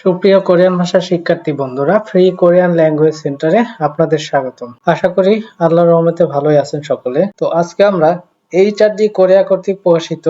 সুপ্রিয় কোরিয়ান ভাষা শিক্ষার্থী বন্ধুরা, ফ্রি কোরিয়ান ল্যাঙ্গুয়েজ সেন্টারে আপনাদের স্বাগতম। আশা করি আল্লাহর রহমতে ভালোই আছেন সকলে। তো আজকে আমরা এইচআরডি কোরিয়া কর্তৃক প্রকাশিত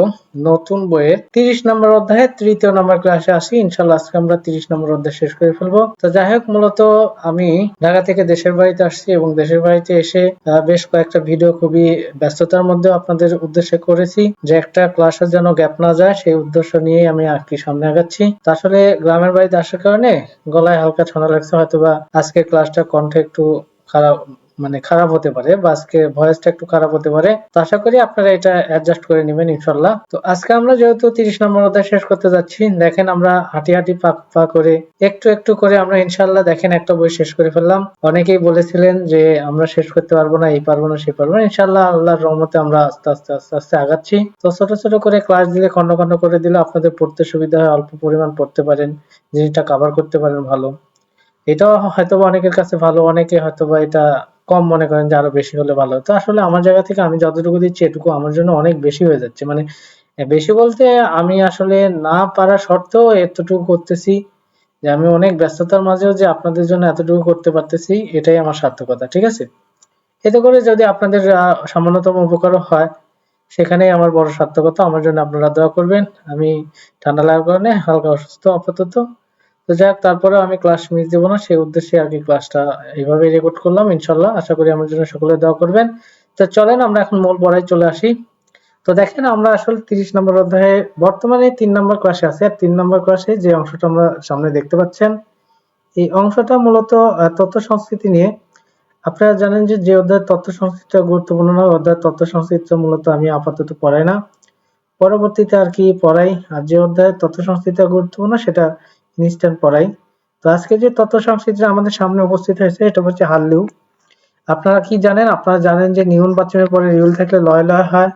নতুন বইয়ের 30 নম্বর অধ্যায়ের তৃতীয় নম্বর ক্লাসে আসি। ইনশাআল্লাহ আজকে আমরা 30 নম্বর অধ্যায় শেষ করে ফেলবো। তো যাই হোক, মূলত আমি ঢাকা থেকে দেশের বাড়িতে আসছি এবং দেশের বাড়িতে এসে বেশ কয়েকটা ভিডিও খুবই ব্যস্ততার মধ্যে আপনাদের উদ্দেশ্যে করেছি, যে একটা ক্লাসের যেন গ্যাপ না যায় সেই উদ্দেশ্য নিয়ে আমি আর কি সামনে আগাচ্ছি। তো আসলে গ্রামের বাড়িতে আসার কারণে গলায় হালকা ঠান্ডা লাগছে, হয়তোবা আজকে ক্লাসটা কণ্ঠে একটু খারাপ খারাপ হতে পারে, বা আজকে ভয়েসটা একটু খারাপ হতে পারে। তো আশা করি আপনারা এটা অ্যাডজাস্ট করে নেবেন ইনশাআল্লাহ। তো আজকে আমরা যেহেতু 30 নম্বর অধ্যায় শেষ করতে যাচ্ছি, দেখেন আমরা হাঁটি হাঁটি পা পা করে একটু একটু করে আমরা ইনশাআল্লাহ দেখেন একটা বই শেষ করে ফেললাম। অনেকেই বলেছিলেন যে আমরা শেষ করতে পারবো না, এই পারবো না, সেই পারবো না। ইনশাআল্লাহ আল্লাহর রহমতে আমরা আস্তে আস্তে আস্তে আস্তে আগাচ্ছি। তো ছোট ছোট করে ক্লাস দিলে, খন্ড খন্ড করে দিলে আপনাদের পড়তে সুবিধা হয়, অল্প পরিমাণ পড়তে পারেন, জিনিসটা কভার করতে পারেন ভালো। এটাও হয়তোবা অনেকের কাছে ভালো, অনেকে হয়তোবা এটা কম মনে করেন যে আরো বেশি হলে ভালো হতো। আসলে আমার জায়গা থেকে আমি যতটুকু দিচ্ছি এটুকু আমার জন্য অনেক বেশি হয়ে যাচ্ছে। বেশি বলতে আমি আসলে না পারা সত্ত্বেও এতটুকু করতেছি, যে আমি অনেক ব্যস্ততার মাঝেও যে আপনাদের জন্য এতটুকু করতে পারতেছি, এটাই আমার সার্থকতা। ঠিক আছে, এতে করে যদি আপনাদের সামান্যতম উপকারও হয়, সেখানেই আমার বড় সার্থকতা। আমার জন্য আপনারা দোয়া করবেন। আমি ঠান্ডা লাগার কারণে হালকা অসুস্থ আপাতত। তো যাই হোক, তারপরেও আমি ক্লাস মিস দেবো না, সেই উদ্দেশ্যে আর কি ক্লাসটা এইভাবে রেকর্ড করলাম। ইনশাল্লাহ আশা করি আমার জন্য সকলে দোয়া করবেন। তো চলেন আমরা এখন মূল পড়ায় চলে আসি। তো দেখেন, আমরা আসলে 30 নম্বর অধ্যায়ে বর্তমানে 3 নম্বর ক্লাসে আছে। আর 3 নম্বর ক্লাসে যে অংশটা আমরা সামনে দেখতে পাচ্ছেন, এই অংশটা মূলত তথ্য সংস্কৃতি নিয়ে। আপনারা জানেন যে যে অধ্যায় তথ্য সংস্কৃতি গুরুত্বপূর্ণ নয়, অধ্যায় তথ্য সংস্কৃতি মূলত আমি আপাতত পড়াই না, পরবর্তীতে আর কি পড়াই। আর যে অধ্যায় তথ্য সংস্কৃতি গুরুত্বপূর্ণ সেটা ইনস্ট্যান্ট পড়াই। তো আজকে যে তথ্য সংস্কৃতি আমাদের সামনে উপস্থিত হয়েছে, এটা হচ্ছে হারলিউ। আপনারা কি জানেন? আপনারা জানেন যে নিউন বাচ্চামের পরে রিউল থাকলে লয় লয় হয়,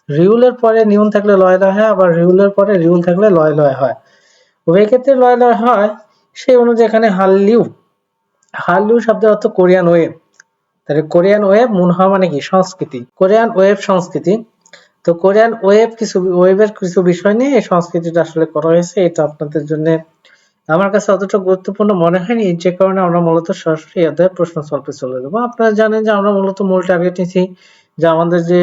রিউলের পরে নিউন থাকলে লয় লয় হয়, আবার রিউলের পরে রিউল থাকলে লয় লয় হয়। ওই ক্ষেত্রে লয় লয় হয়, সেই অনুযায়ী এখানে হারলিউ। হারলিউ শব্দের অর্থ কোরিয়ান ওয়েব। তাহলে কোরিয়ান ওয়েব মুনহা মানে কি? সংস্কৃতি। কোরিয়ান ওয়েব সংস্কৃতি। তো কোরিয়ান ওয়েবের কিছু বিষয় নিয়ে এই সংস্কৃতিটা আসলে করা হয়েছে। এটা আপনাদের জন্য আমার কাছে অতটা গুরুত্বপূর্ণ মনে হয়নি, যে কারণে আমরা মূলত সরাসরি অধ্যায় প্রশ্ন সলভে চলে যাবো। আপনারা জানেন যে আমরা মূলত মূল টার্গেট নিয়েছি, যে আমাদের যে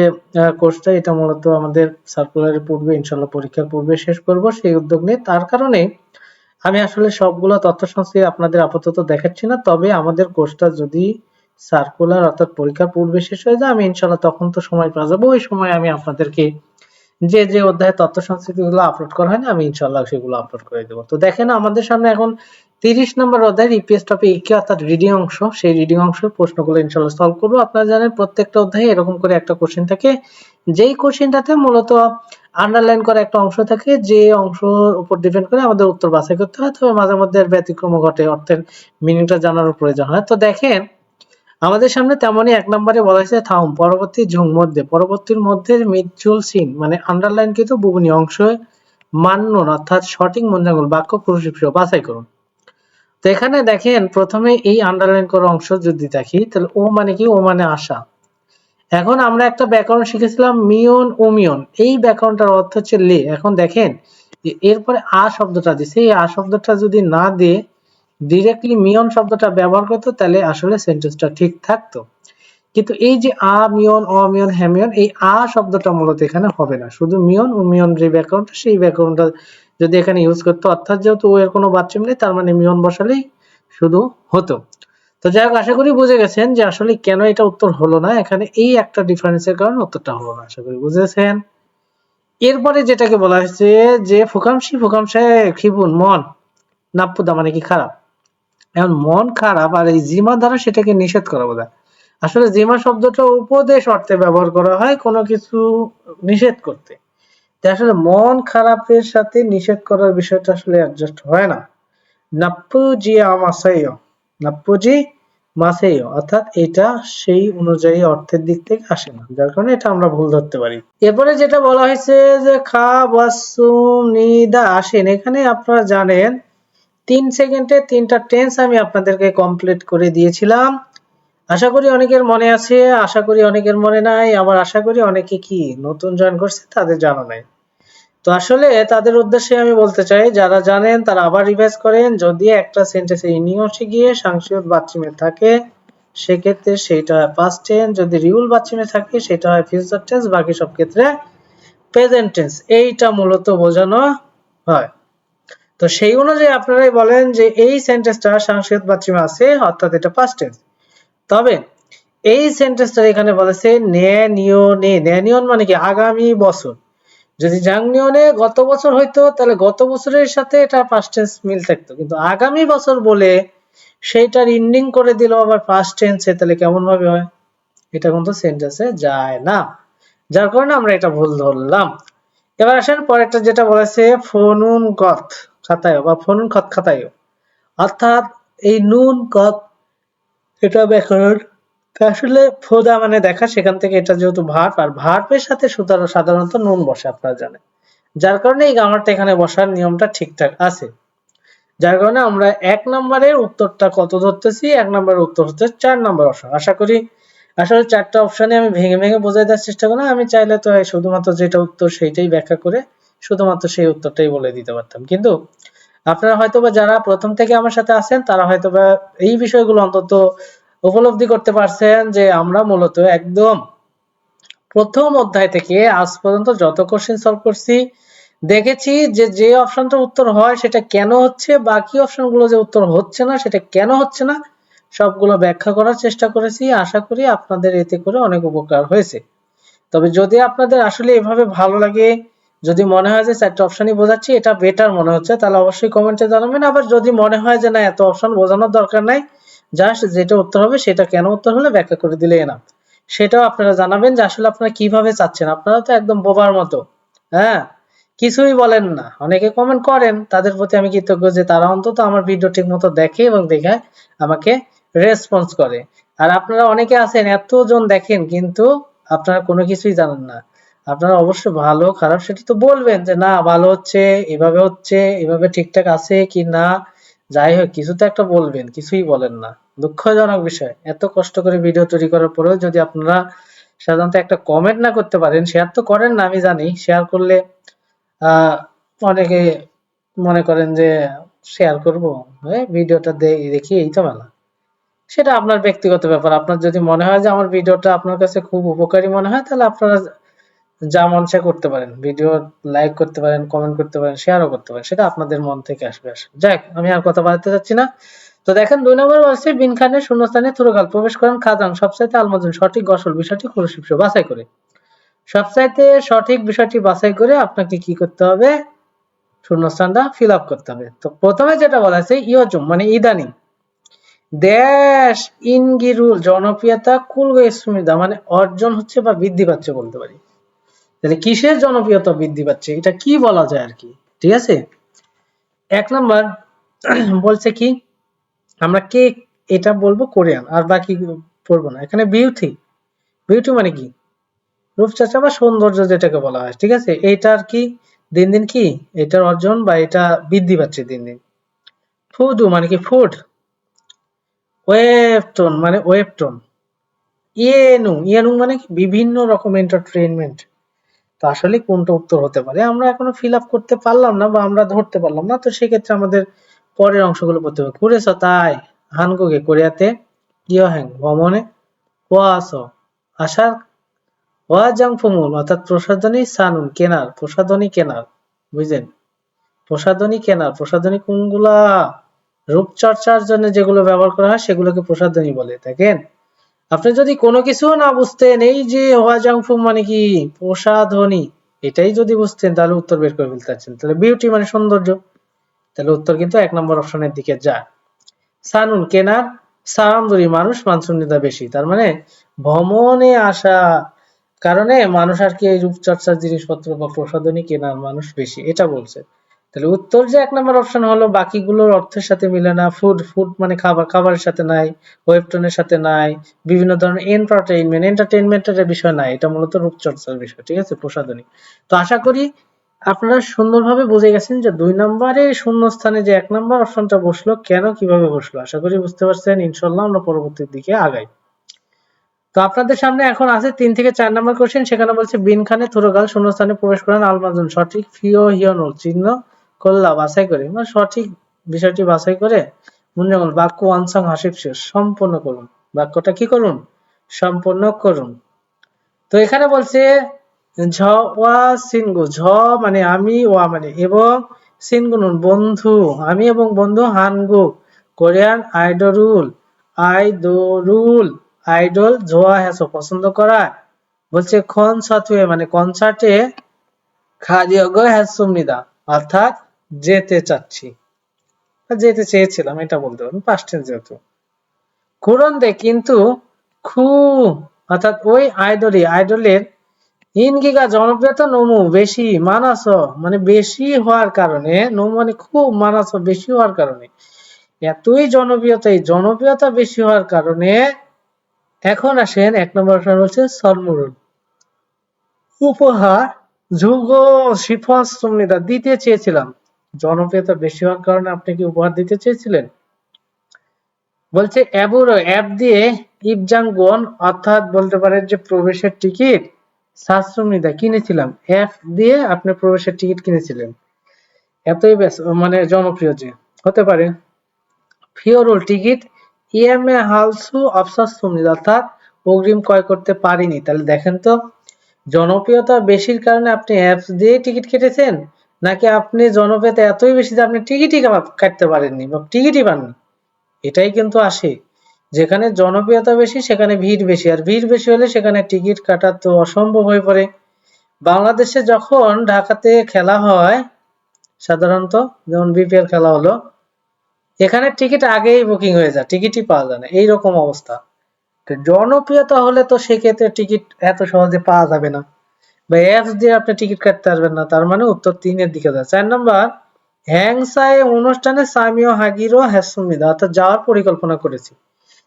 কোর্সটা, এটা মূলত আমাদের সার্কুলারের পূর্বে ইনশাল্লাহ পরীক্ষার পূর্বে শেষ করব, সেই উদ্যোগ নিয়ে। তার কারণে আমি আসলে সবগুলো তথ্য সংস্কৃতি আপনাদের আপাতত দেখাচ্ছি না। তবে আমাদের কোর্সটা যদি সার্কুলার অর্থাৎ পরীক্ষার পূর্বে শেষ হয়ে যায়, আমি ইনশাল্লাহ তখন তো সময় পাওয়া যাবো, ওই সময় আমি আপনাদেরকে যে যে অধ্যায়ে তথ্য সংস্কৃতি গুলো আপলোড করা হয়নি, আমি ইনশাল্লাহ সেগুলো আপলোড করে দেবো। তো দেখেন, আমাদের সামনে এখন 30 নম্বর অধ্যায়ের ইপিএস টপিক কি, অর্থাৎ রিডিং অংশ। সেই রিডিং অংশের প্রশ্নগুলো ইনশাল্লাহ সলভ করবো। আপনারা জানেন প্রত্যেকটা অধ্যায়ে এরকম করে একটা কোশ্চেন থাকে, যেই কোশ্চেনটাতে মূলত আন্ডারলাইন করা একটা অংশ থাকে, যে অংশের উপর ডিপেন্ড করে আমাদের উত্তর বাছাই করতে হয়। তবে মাঝে মধ্যে এর ব্যতিক্রম ঘটে, অর্থের মিনিংটা জানার প্রয়োজন হয়। তো দেখেন, আমাদের সামনে তেমনই 1 নম্বরে বলা হয়েছে থাউম পরবর্তী ঝুং মধ্যে, পরবর্তীর মধ্যে মিডজুল সিন আন্ডারলাইন কিন্তু বুবনি অংশ মান্য, অর্থাৎ সঠিক মূল্যাঙ্কন বাক্য পুরুষ বাছাই করুন। তো এখানে দেখেন, প্রথমে এই আন্ডারলাইন করা অংশ যদি দেখি, তাহলে ও মানে কি? ও মানে আশা। এখন আমরা একটা ব্যাকরণ শিখেছিলাম মিয়ন ও মিয়ন, এই ব্যাকরণটার অর্থ হচ্ছে লে। এখন দেখেন, এরপরে আ শব্দটা দিছে, এই আ শব্দটা যদি না দিয়ে ডিরেক্টলি মিয়ন শব্দটা ব্যবহার করতো, তাহলে আসলে সেন্টেন্সটা ঠিক থাকতো। কিন্তু এই যে আ মিয়ন, অমিয়ন, হ্যামিয়ন, এই আ শব্দটা মূলত এখানে হবে না, শুধু মিয়ন ও মিয়ন যে ব্যাকরণটা, সেই ব্যাকরণটা যদি এখানে ইউজ করতো, অর্থাৎ যেহেতু ও এর কোনো বাচ্চাম নেই, তার মানে মিয়ন বসালেই শুধু হতো। তো যাই হোক, আশা করি বুঝে গেছেন যে আসলে কেন এটা উত্তর হলো না। এখানে এই একটা ডিফারেন্সের কারণে উত্তরটা হলো না, আশা করি বুঝেছেন। এরপরে যেটাকে বলা হয়েছে যে ফুকামশে খিবুন মন নাপ্পুদা মানে কি? খারাপ। এখন মন খারাপ আর এই জিমা দ্বারা সেটাকে নিষেধ করা বোঝায়। আসলে জিমা শব্দটা উপদেশ অর্থে ব্যবহার করা হয় কোনো কিছু নিষেধ করতে। আসলে মন খারাপের সাথে নিষেধ করার বিষয়টা আসলে অ্যাডজাস্ট হয় না। নাপ্পুজি আমাসাইও, নাপ্পুজি মাসেইও, অর্থাৎ এটা সেই অনুযায়ী অর্থের দিক থেকে আসে না, যার কারণে এটা আমরা ভুল ধরতে পারি। এরপরে যেটা বলা হয়েছে যে খা ওয়াসুম নিদা আসেন, এখানে আপনারা জানেন 3 সেকেন্ডে 3টা টেন্স আমি আপনাদেরকে কমপ্লিট করে দিয়েছিলাম। আশা করি অনেকের মনে আছে, আশা করি অনেকের মনে নাই, আবার আশা করি অনেকে কি নতুন জয়েন করছে তাদের জানা নাই। তো আসলে তাদের উদ্দেশ্যে আমি বলতে চাই, যারা জানেন তারা আবার রিভাইজ করেন। যদি একটা সেন্টেন্সে ইনিংসে গিয়ে সাংসিয়ত বাচ্চিমে থাকে সেক্ষেত্রে সেটা হয় পাস্ট টেন্স, যদি রিউল বাচ্চিমে থাকে সেটা হয় ফিউচার টেন্স, বাকি সব ক্ষেত্রে প্রেজেন্ট টেন্স। এইটা মূলত বোঝানো হয়। তো সেই অনুযায়ী আপনারাই বলেন যে এই সেন্টেন্সটা সাংসিয়ত বাচ্চিমে আছে, অর্থাৎ এটা পাস্ট টেন্স। তবে এই সেন্টেন্সটা এখানে বলেছে ন্যানিয়নে। ন্যানিয়ন মানে কি? আগামী বছর। যদি জাংনিয়নে গত বছর হইতো তাহলে গত বছরের সাথে এটা পাস্ট টেন্স মিল থাকতো, কিন্তু আগামী বছর বলে সেইটার ইন্ডিং করে দিল আবার পাস্ট টেন্সে, তাহলে কেমন ভাবে হয়? এটা কিন্তু সেন্টেন্সে যায় না, যার কারণে আমরা এটা ভুল ধরলাম। এবার আসেন পরেরটা, যেটা বলেছে ফনুন কত খাতায় বা ফনুন খত খাতায়, অর্থাৎ এই নুন কত এটা ব্যাকরণ। আসলে ফোদা মানে দেখা, সেখান থেকে এটা যেহেতু ভার্ব, আর ভার্বের সাথে সাধারণত নুন বসে আপনারা জানেন, যার কারণে এই গ্রামারটা এখানে বসার নিয়মটা ঠিকঠাক আছে। যার কারণে আমরা 1 নম্বরের উত্তরটা কত ধরতেছি? 1 নম্বরের উত্তর হচ্ছে 4 নম্বর অপশন। আশা করি আসলে 4টা অপশনে আমি ভেঙে ভেঙে বোঝাই দেওয়ার চেষ্টা করলাম। আমি চাইলে তো শুধুমাত্র যেটা উত্তর সেইটাই ব্যাখ্যা করে শুধুমাত্র সেই উত্তরটাই বলে দিতে পারতাম, কিন্তু আপনারা হয়তোবা যারা প্রথম থেকে আমার সাথে আছেন তারা হয়তোবা এই বিষয়গুলো অন্তত উপলব্ধি করতে পারছেন যে আমরা মূলত একদম প্রথম অধ্যায় থেকে আজ পর্যন্ত যত কোশ্চেন সলভ করছি দেখেছি যে যে অপশনটার উত্তর হয় সেটা কেন হচ্ছে, বাকি অপশনগুলো যে উত্তর হচ্ছে না সেটা কেন হচ্ছে না, সবগুলো ব্যাখ্যা করার চেষ্টা করেছি। আশা করি আপনাদের এতে করে অনেক উপকার হয়েছে। তবে যদি আপনাদের আসলে এভাবে ভালো লাগে, যদি মনে হয় যে 4টা অপশনই বোঝাচ্ছি এটা বেটার মনে হচ্ছে, তাহলে অবশ্যই কমেন্টে জানাবেন। আবার যদি মনে হয় যে না এত অপশন বোঝানোর দরকার নাই, জাস্ট যেটা উত্তর হবে সেটা কেন উত্তর হলে ব্যাখ্যা করে দিলে না, সেটাও আপনারা জানাবেন যে আসলে আপনারা কিভাবে চাচ্ছেন। আপনারা তো একদম বোবার মতো, হ্যাঁ, কিছুই বলেন না। অনেকে কমেন্ট করেন, তাদের প্রতি আমি কৃতজ্ঞ যে তারা অন্তত আমার ভিডিও ঠিক মতো দেখে এবং দেখে আমাকে রেসপন্স করে। আর আপনারা অনেকে আছেন এতজন দেখেন কিন্তু আপনারা কোনো কিছুই জানেন না। আপনারা অবশ্যই ভালো খারাপ সেটা তো বলবেন যে না ভালো হচ্ছে, হচ্ছে, এভাবে ঠিকঠাক আছে কি না, যাই হোক কিছু তো একটা বলবেন, কিছুই বলেন না। দুঃখজনক বিষয়, এত কষ্ট করে ভিডিও তৈরি করার পরেও যদি আপনারা সাধারণত একটা কমেন্ট না করতে পারেন, শেয়ার তো করেন না আমি জানি, শেয়ার করলে অনেকে মনে করেন যে শেয়ার করব, ভিডিওটা দেখি এই তো মেলা। সেটা আপনার ব্যক্তিগত ব্যাপার। আপনার যদি মনে হয় যে আমার ভিডিওটা আপনার কাছে খুব উপকারী মনে হয়, তাহলে আপনারা যা মন চায় করতে পারেন, ভিডিও লাইক করতে পারেন, কমেন্ট করতে পারেন, শেয়ারও করতে পারেন, সেটা আপনাদের মন থেকে আসবে। যাক, আমি আর কথা বাড়াতে চাচ্ছি না। তো দেখেন 2 নম্বর বলছে বিন খানের শূন্যস্থানে তুরকাল প্রবেশ করেন খাজান সবচাইতে আলমাজুন সঠিক গসল বিষয়টি খুরশিপস বাছাই করে। সবচাইতে সঠিক বিষয়টি বাছাই করে আপনাকে কি করতে হবে? শূন্যস্থানটা ফিল আপ করতে হবে। তো প্রথমে যেটা বলা আছে ইয়জুম মানে ইদানিং, দেশ ইনগিরুল জনপ্রিয়তা কুলগে সুমিদা মানে অর্জন হচ্ছে বা বৃদ্ধি পাচ্ছে বলতে পারি। তাহলে কিসের জনপ্রিয়তা বৃদ্ধি পাচ্ছে এটা কি বলা যায় আর কি, ঠিক আছে। 1 নাম্বার বলছে কি, আমরা কে এটা বলবো কোরিয়ান, আর বাকি পড়বো না। এখানে বিউটি, বিউটি মানে কি? রূপচর্চা বা সৌন্দর্য যেটাকে বলা হয়, ঠিক আছে। এইটার কি দিন দিন কি এটার অর্জন বা এটা বৃদ্ধি পাচ্ছে দিন দিন। ফুডু মানে কি? ফুড। ওয়েবটোন মানে ওয়েবটোন। ইয়েনুং, ইয়েনুং মানে কি? বিভিন্ন রকম এন্টারটেইনমেন্ট। তো আসলে কোনটা উত্তর হতে পারে আমরা এখনো ফিল আপ করতে পারলাম না বা আমরা ধরতে পারলাম না। তো সেক্ষেত্রে আমাদের পরের অংশগুলো পড়তে হবে। কুরেছ তাই হানগুগে কোরিয়াতে ইয়হ্যাং ভ্রমণে ওয়াস আসার ওয়াজাং ফুমুল অর্থাৎ প্রসাধনী সানুন কেনার, প্রসাধনী কেনার, বুঝলেন? প্রসাধনী কেনার, প্রসাধনী কোনগুলা? রূপচর্চার জন্য যেগুলো ব্যবহার করা হয় সেগুলোকে প্রসাধনী বলে থাকেন। আপনি যদি কোনো কিছু না বুঝতেন, এই যে ওয়াজাংফু মানে কি? প্রসাধনী, এটাই যদি বুঝতেন তাহলে উত্তর বের করে ফেলতে পারছেন। তাহলে বিউটি মানে সৌন্দর্য, তাহলে উত্তর কিন্তু 1 নম্বর অপশনের দিকে যায়। সানুন কেনার, সারামদুরি মানুষ মানসুনিদা বেশি, তার মানে ভ্রমণে আসা কারণে মানুষ আর কি এই রূপচর্চার জিনিসপত্র বা প্রসাধনী কেনার মানুষ বেশি, এটা বলছে। তাহলে উত্তর যে 1 নম্বর অপশন হলো, বাকিগুলোর অর্থের সাথে মিলে না। ফুড, ফুড মানে খাবার, খাবারের সাথে নাই, ওয়েবটনের সাথে নাই, বিভিন্ন ধরনের এন্টারটেইনমেন্ট, এন্টারটেইনমেন্টের বিষয় নাই, এটা মূলত রূপচর্চার বিষয়, ঠিক আছে, প্রসাধনী। তো আশা করি আপনারা সুন্দরভাবে বুঝে গেছেন যে 2 নম্বরে শূন্যস্থানে যে 1 নম্বর অপশনটা বসলো কেন কিভাবে বসলো। আশা করি বুঝতে পারছেন। ইনশাআল্লাহ আমরা পরবর্তীর দিকে আগাই। তো আপনাদের সামনে এখন আছে 3 থেকে 4 নম্বর কোশ্চেন। সেখানে বলছে বিন খানে থুরগাল শূন্যস্থানে প্রবেশ করেন আলমাজুন সঠিক ফিও হিয়নুল চিহ্ন কল্লা বাছাই করে, মানে সঠিক বিষয়টি বাছাই করে মুন্যমূল বাক্য ওয়ানসং হাসিব শেষ সম্পূর্ণ করুন। বাক্যটা কি করুন? সম্পূর্ণ করুন। তো এখানে বলছে ঝ ওয়া সিনগু, ঝ মানে আমি, ওয়া মানে এবং, সিনগুনুন বন্ধু, আমি এবং বন্ধু, হানগু কোরিয়ান, আইডল জোয়া হ্যাসো পছন্দ করা, বলছে কনসার্টে মানে কনসার্টে, খাদিয়োগ হ্যাসুমনিদা অর্থাৎ যেতে চাচ্ছি, যেতে চেয়েছিলাম এটা বলতে পারেন পাস্ট টেন্স যেহেতু। কুরন্দে কিন্তু খু অর্থাৎ ওই আইডলের ইনগিগা জনপ্রিয়তা নমু বেশি মানাস মানে বেশি হওয়ার কারণে, নমু মানে খুব, মানাস বেশি হওয়ার কারণে, এতই জনপ্রিয়তা বেশি হওয়ার কারণে এখন আসেন 1 নম্বর প্রশ্ন হচ্ছে সলমুরুল উপহার যুগ শিফাসুমিদা দিতে চেয়েছিলাম। জনপ্রিয়তা বেশি হওয়ার কারণে আপনি কি উপহার দিতে চেয়েছিলেন? বলছে অ্যাবুরো অ্যাপ দিয়ে ইবজাঙ্গন অর্থাৎ বলতে পারেন যে প্রবেশের টিকিট সাশ্রমিদা কিনেছিলাম, অ্যাপ দিয়ে আপনি প্রবেশের টিকিট কিনেছিলেন, এতই মানে জনপ্রিয় যে হতে পারে। ফিওরুল টিকিট ইএমএ হালসু অবসাসুমিদা অর্থাৎ অগ্রিম ক্রয় করতে পারিনি। তাহলে দেখেন তো জনপ্রিয়তা বেশির কারণে আপনি অ্যাপস দিয়ে টিকিট কেটেছেন, নাকি আপনি জনপ্রিয়তা এতই বেশি যে আপনি টিকিটই কাটতে পারেননি বা টিকিটই পাননি। এটাই কিন্তু আসে, যেখানে জনপ্রিয়তা বেশি সেখানে ভিড় বেশি, আর ভিড় বেশি হলে সেখানে টিকিট কাটা তো অসম্ভব হয়ে পড়ে। বাংলাদেশে যখন ঢাকাতে খেলা হয় সাধারণত, যেমন বিপিএল খেলা হলো, এখানে টিকিট আগেই বুকিং হয়ে যায়, টিকিটই পাওয়া যায় না, এইরকম অবস্থা। জনপ্রিয়তা হলে তো সেক্ষেত্রে টিকিট এত সহজে পাওয়া যাবে না, বা অ্যাপস দিয়ে আপনি টিকিট কাটতে পারবেন না। তার মানে উত্তর 3 এর দিকে যায়। 4 নম্বর হ্যাংসাই অনুষ্ঠানে সামিও হাগিরো হ্যাসুমিদা অর্থাৎ যাওয়ার পরিকল্পনা করেছি।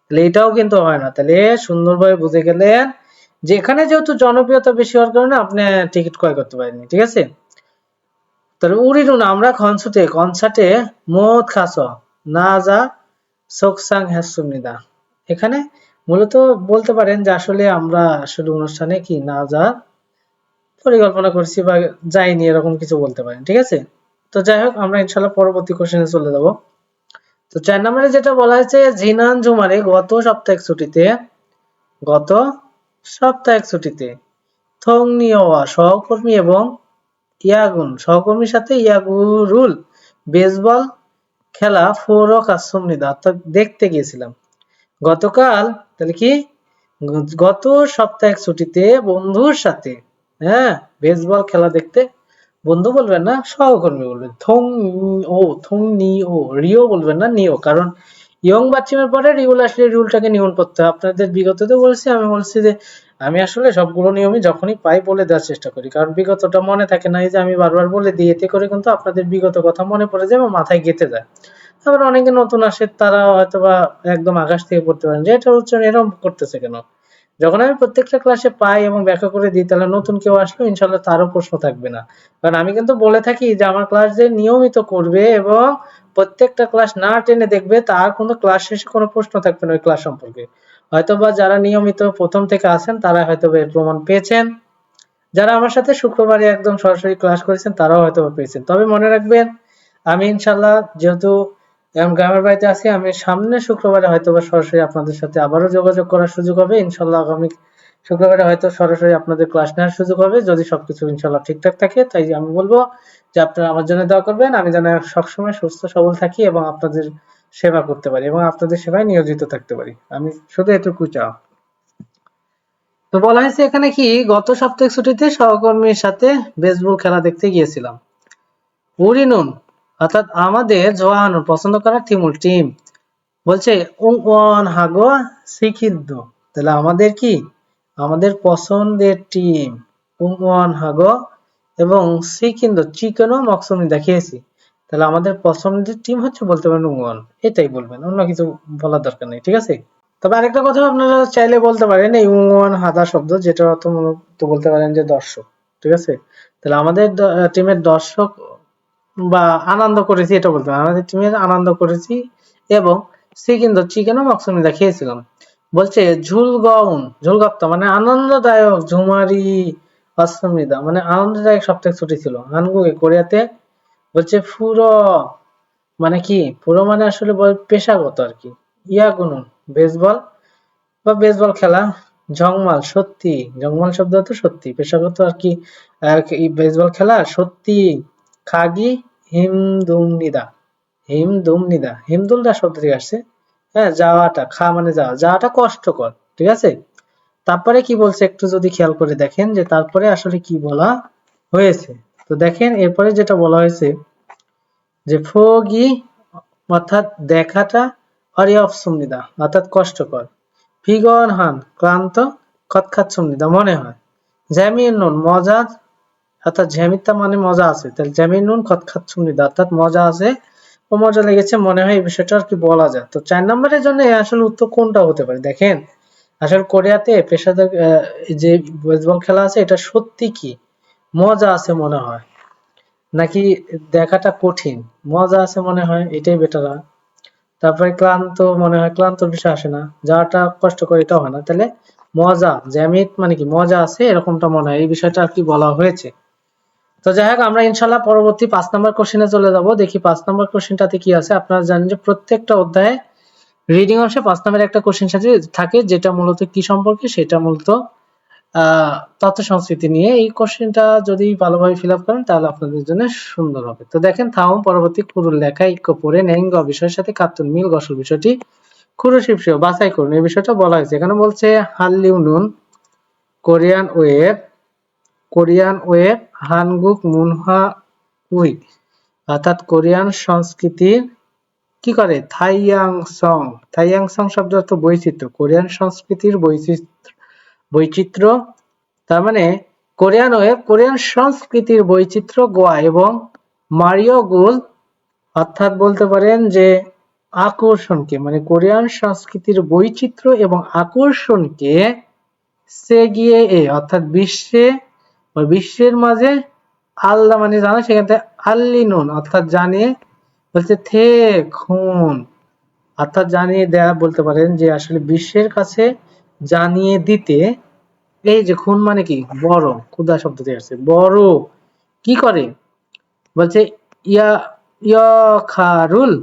তাহলে এটাও কিন্তু হয় না। তাহলে সুন্দরভাবে বুঝে গেলেন যে এখানে যেহেতু জনপ্রিয়তা বেশি হওয়ার কারণে আপনি টিকিট ক্রয় করতে পারেননি, ঠিক আছে। তাহলে উড়িরুন আমরা কনসার্টে মদ খাস না যা সোকসাং হ্যাসুমিদা, এখানে মূলত বলতে পারেন যে আসলে আমরা আসলে অনুষ্ঠানে কি না যা পরিকল্পনা করছি বা যাইনি, এরকম কিছু বলতে পারেন, ঠিক আছে। তো যাই হোক, আমরা ইনশাল্লাহ পরবর্তী কোশ্চেনে চলে যাব। তো 4 নম্বরে যেটা বলা হয়েছে জিনান জুমারে গত সপ্তাহের ছুটিতে থং নিওয়া সহকর্মী এবং সহকর্মীর সাথে ইয়াগুরুল বেসবল খেলা ফোরো কাসুমনিদা অর্থাৎ দেখতে গিয়েছিলাম গতকাল। তাহলে কি গত সপ্তাহের ছুটিতে বন্ধুর সাথে, হ্যাঁ, বেসবল খেলা দেখতে, বন্ধু বলবেন না, সহকর্মী বলবেন। থং নি ও রিও বলবেন না, নিও, কারণ ইয়ং বাচ্চিমের পরে রিউল আসলে রিউলটাকে নিয়ম করতে হয়। আপনাদের বিগততে বলছি, আমি বলছি যে আমি আসলে সবগুলো নিয়মই যখনই পাই বলে দেওয়ার চেষ্টা করি, কারণ বিগতটা মনে থাকে না, এই যে আমি বারবার বলে দিই, এতে করে কিন্তু আপনাদের বিগত কথা মনে পড়ে যায় বা মাথায় গেঁথে যায়। আবার অনেকে নতুন আসে, তারা হয়তো বা একদম আকাশ থেকে পড়তে পারেন যে এটা হচ্ছে এরকম করতেছে কেন। যখন আমি প্রত্যেকটা ক্লাসে পাই এবং ব্যাখ্যা করে দিই, তাহলে নতুন কেউ আসলো ইনশাল্লাহ তারও প্রশ্ন থাকবে না। কারণ আমি কিন্তু বলে থাকি যে আমার ক্লাস যে নিয়মিত করবে এবং প্রত্যেকটা ক্লাস না টেনে দেখবে, তার কোনো ক্লাস শেষে কোনো প্রশ্ন থাকবে না ওই ক্লাস সম্পর্কে। হয়তোবা যারা নিয়মিত প্রথম থেকে আছেন তারা হয়তো এর প্রমাণ পেয়েছেন, যারা আমার সাথে শুক্রবারে একদম সরাসরি ক্লাস করেছেন তারাও হয়তো পেয়েছেন। তবে মনে রাখবেন, আমি ইনশাল্লাহ যেহেতু এখন গ্রামের বাড়িতে আছি, আমি সামনে শুক্রবারে হয়তো বা সরাসরি আপনাদের সাথে আবারও যোগাযোগ করার সুযোগ হবে ইনশাল্লাহ। আগামী শুক্রবারে হয়তো সরাসরি আপনাদের ক্লাস নেওয়ার সুযোগ হবে, যদি সবকিছু ইনশাল্লাহ ঠিকঠাক থাকে। তাই আমি বলবো যে আপনারা আমার জন্য দোয়া করবেন, আমি যেন সবসময় সুস্থ সবল থাকি এবং আপনাদের সেবা করতে পারি এবং আপনাদের সেবায় নিয়োজিত থাকতে পারি, আমি শুধু এটুকু চাও। তো বলা হয়েছে এখানে কি গত সপ্তাহের ছুটিতে সহকর্মীর সাথে বেসবল খেলা দেখতে গিয়েছিলাম। উরিনুন অর্থাৎ আমাদের জোয়ানুন পছন্দ করা টিম বলছে উংওয়ান হাগো সিকিদ্দ, তাহলে আমাদের কি আমাদের পছন্দের টিম উংওয়ান হাগো এবং সিকিন্দ চিকেনও মকসুমি দেখিয়েছি। তাহলে আমাদের পছন্দের টিম হচ্ছে বলতে পারেন উংওয়ান, এটাই বলবেন, অন্য কিছু বলার দরকার নেই, ঠিক আছে। তবে আরেকটা কথা আপনারা চাইলে বলতে পারেন এই উংওয়ান হাদা শব্দ, যেটা অর্থ মূলত বলতে পারেন যে দর্শক, ঠিক আছে। তাহলে আমাদের টিমের দর্শক বা আনন্দ করেছি এটা বলতে পারেন, আমাদের টিমের আনন্দ করেছি এবং চিকেনও মকসুমিদা খেয়েছিলাম। বলছে ঝুলগাউন, ঝুলগাপ্তা মানে আনন্দদায়ক, ঝুমারি অষ্টমীদা মানে আনন্দদায়ক সপ্তাহে ছুটি ছিল। হানগুকে কোরিয়াতে বলছে ফুরো, মানে কি পুরো মানে আসলে পেশাগত আর কি। ইয়াগুনুন বেসবল বা বেসবল খেলা। জংমাল সত্যি, জংমাল শব্দ তো সত্যি, পেশাগত আর কি বেসবল খেলা সত্যি। খাগি হিমদুমনিদা, হিমদুমনিদা হিমদুলদা শব্দ থেকে আসছে। হ্যাঁ, যাওয়াটা, খা মানে যাওয়া, যাওয়াটা কষ্টকর, ঠিক আছে। তারপরে কি বলছে একটু যদি খেয়াল করে দেখেন যে তারপরে আসলে কি বলা হয়েছে। তো দেখেন এরপরে যেটা বলা হয়েছে যে ফগি অর্থাৎ দেখাটা, অরিয়পসুমনিদা অর্থাৎ কষ্টকর। ফিগন হান ক্লান্ত, কৎখাচ্ছুমনিদা মনে হয়। জ্যামিন নুন মজা, অর্থাৎ জ্যামিতা মানে মজা আছে, তাহলে জ্যামিন নুন কৎখাচ্ছুমনিদা অর্থাৎ মজা আছে ও মজা লেগেছে মনে হয়, এই বিষয়টা আর কি বলা যায়। তো 4 নম্বরের জন্য আসলে উত্তর কোনটা হতে পারে দেখেন। আসলে কোরিয়াতে পেশাদার যে বেসবল খেলা আছে এটা সত্যি কি মজা আছে মনে হয়, নাকি দেখাটা কঠিন, মজা আছে মনে হয়, এটাই বেটার হয়। তারপরে ক্লান্ত মনে হয়, ক্লান্তর বিষয় আসে না, যাটা কষ্ট করে এটা হয় না, তাহলে মজা জ্যামিত মানে কি মজা আছে এরকমটা মনে হয়, এই বিষয়টা আর কি বলা হয়েছে। তো যাই হোক, আমরা ইনশাল্লাহ পরবর্তী 5 নম্বর কোশ্চেনে চলে যাব। দেখি 5 নম্বর কোশ্চেনটাতে কি আছে। আপনারা জানেন যে প্রত্যেকটা অধ্যায়ে রিডিং অংশে 5 নম্বরের একটা কোশ্চেন সাথে থাকে, যেটা মূলত কি সম্পর্কে, সেটা মূলত তথ্য সংস্কৃতি নিয়ে। এই কোশ্চেনটা যদি ভালোভাবে ফিল আপ করেন তাহলে আপনাদের জন্য সুন্দর হবে। তো দেখেন, থাউম পরবর্তী কুরুল লেখা ইক্য পড়ে নেঙ্গ বিষয়ের সাথে কাতুন মিল গসল বিষয়টি খুরু শিপসিও বাছাই করুন, এই বিষয়টা বলা হয়েছে। এখানে বলছে হানলিউ নুন কোরিয়ান ওয়েব, কোরিয়ান ওয়েব হানগুক মুনহা উই অর্থাৎ কোরিয়ান সংস্কৃতির কি করে থাইয়াং সং, থাইয়াং সং শব্দ অর্থ বৈচিত্র্য, কোরিয়ান সংস্কৃতির বৈচিত্র্য, তার মানে কোরিয়ান ওয়েব কোরিয়ান সংস্কৃতির বৈচিত্র্য গোয়া এবং মারিও গুল অর্থাৎ বলতে পারেন যে আকর্ষণকে, মানে কোরিয়ান সংস্কৃতির বৈচিত্র্য এবং আকর্ষণকে সেগিয়ে অর্থাৎ বিশ্বের মাঝে আল্লাহ মানে জানা, সেখান থেকে আল্লিনুন অর্থাৎ জানিয়ে বলছে থে খুন অর্থাৎ জানিয়ে দেয়া, বলতে পারেন যে আসলে বিশ্বের কাছে জানিয়ে দিতে। এই যে খুন মানে কি বড়, ক্ষুধা শব্দ থেকে আসছে, বড় কি করে বলছে ইয়া ইয়াখারুল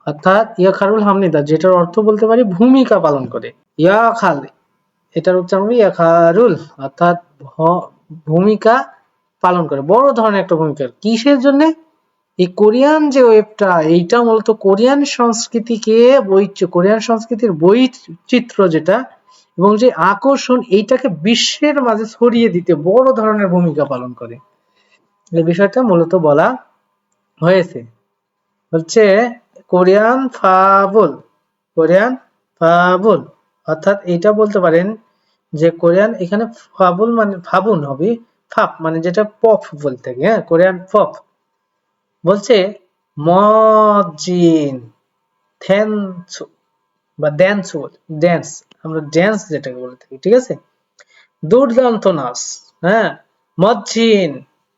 অর্থাৎ ইয়াখারুল হামনিদা, যেটার অর্থ বলতে পারি ভূমিকা পালন করে। ইয়াখাল এটার উচ্চারণ ইয়াখারুল অর্থাৎ ভূমিকা পালন করে, বড় ধরনের একটা ভূমিকা। কিসের জন্য? এই কোরিয়ান যে ওয়েবটা, এইটা মূলত কোরিয়ান সংস্কৃতিকে কোরিয়ান সংস্কৃতির বৈচিত্র্য যেটা এবং যে আকর্ষণ, এইটাকে বিশ্বের মাঝে ছড়িয়ে দিতে বড় ধরনের ভূমিকা পালন করে, এই বিষয়টা মূলত বলা হয়েছে। হচ্ছে কোরিয়ান ফাবল, কোরিয়ান ফাবল অর্থাৎ এটা বলতে পারেন যে কোরিয়ান, এখানে ফাবল মানে ফাবুন হবে, ফাপ মানে যেটা পপ বলতে থাকে, হ্যাঁ কোরিয়ান পপ। বলছে মজিন থ্যানসু বা ড্যান্স, ড্যান্স আমরা ড্যান্স যেটাকে বলে থাকি, ঠিক আছে। দুর্দান্ত নাচ, হ্যাঁ মজ্জিন,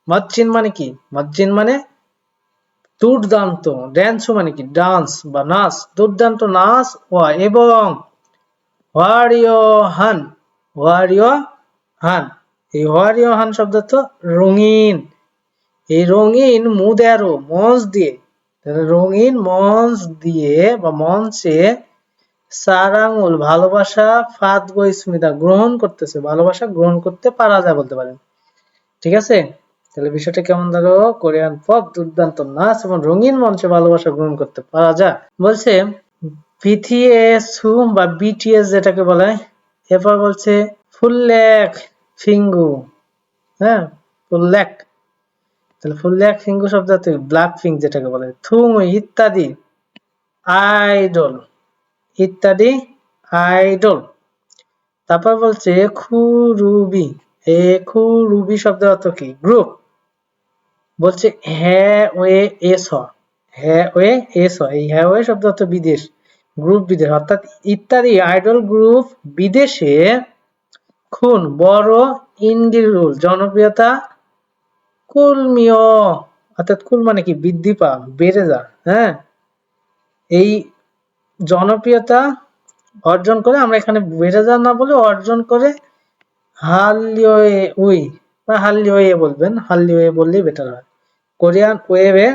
মজ্জিন মানে কি, মজ্জিন মানে দুর্দান্ত, ড্যান্স মানে কি ডান্স বা নাচ, দুর্দান্ত নাচ এবং ওয়ারিও হান, ওয়ারিও হান, এই ওয়ারিও হান শব্দ তো রঙিন, এই রঙিন মুদেরো মঞ্চ দিয়ে, রঙিন মঞ্চ দিয়ে বা মঞ্চে সারাঙ্গুল ভালোবাসা ফাদ স্মিতা গ্রহণ করতেছে, ভালোবাসা গ্রহণ করতে পারা যায় বলতে পারেন, ঠিক আছে। তাহলে বিষয়টা কেমন ধরো, কোরিয়ান পপ দুর্দান্ত নাচ এবং রঙিন মঞ্চে ভালোবাসা গ্রহণ করতে পারা যায়। বলছে বিটিএস বা বিটিএস যেটাকে বলে, এরপর বলছে ফুললেক ফিঙ্গু, হ্যাঁ ফুললেক, তাহলে ফুললেক ফিঙ্গু শব্দ ব্ল্যাক পিঙ্ক যেটাকে বলে, থুং ইত্যাদি, আইডল ইত্যাদি আইডল। তারপর বলছে খুরুবি, খুরুবি শব্দ অর্থ কি গ্রুপ। বলছে হ্যাঁ ওয়ে এস, হ্যাঁ ওয়ে এস, এই হ্যাঁ ওয়ে শব্দ অর্থ বিদেশ, গ্রুপ বিদেশ অর্থাৎ ইত্যাদি আইডল গ্রুপ বিদেশে খুন বড় ইন্ডিরুল জনপ্রিয়তা কুলমিয় অর্থাৎ কুল মানে কি বৃদ্ধি পা বেড়ে যা, হ্যাঁ এই জনপ্রিয়তা অর্জন করে, আমরা এখানে বেড়ে যাওয়া না বলে অর্জন করে হালিওয়ে উই বা হালিওয়ে বলবেন, হালিওয়ে বললেই বেটার হয়। কোরিয়ান ওয়েবে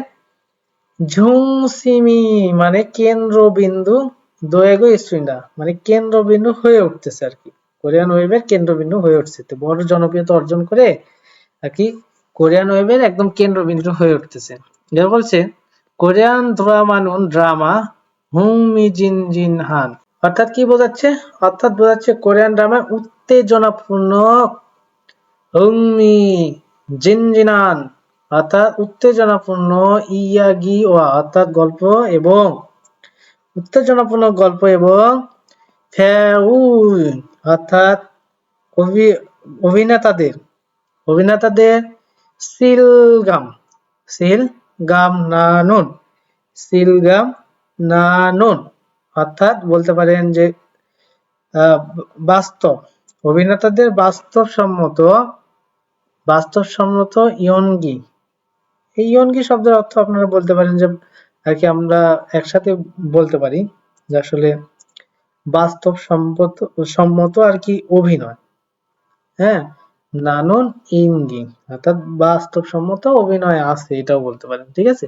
ঝুংসিমি মানে কেন্দ্রবিন্দু, দোয়েগো স্ট্রিন্ডা মানে কেন্দ্রবিন্দু হয়ে উঠতেছে আর কি। কোরিয়ান ওয়েবের কেন্দ্রবিন্দু হয়ে উঠছে, তো বড় জনপ্রিয়তা অর্জন করে আর কি কোরিয়ান ওয়েবের একদম কেন্দ্রবিন্দু হয়ে উঠতেছে। এবার বলছে কোরিয়ান ড্রামানুন ড্রামা হুং মি জিন জিন হান, অর্থাৎ কি বোঝাচ্ছে? অর্থাৎ বোঝাচ্ছে কোরিয়ান ড্রামা উত্তেজনাপূর্ণ হুং মি জিন জিনান অর্থাৎ উত্তেজনাপূর্ণ ইয়াগি ওয়া অর্থাৎ গল্প এবং উত্তেজনাপূর্ণ গল্প এবং ফেউল অর্থাৎ অভিনেতাদের অভিনেতাদের সিলগাম সিলগাম নানুন সিলগাম নানুন অর্থাৎ বলতে পারেন যে বাস্তব অভিনেতাদের বাস্তবসম্মত ইয়নগি। এই ইয়নগি শব্দের অর্থ আপনারা বলতে পারেন যে আর কি আমরা একসাথে বলতে পারি যে আসলে বাস্তবসম্মত আর কি অভিনয়। হ্যাঁ, নানুন ইঙ্গি অর্থাৎ বাস্তবসম্মত অভিনয় আছে, এটাও বলতে পারেন। ঠিক আছে,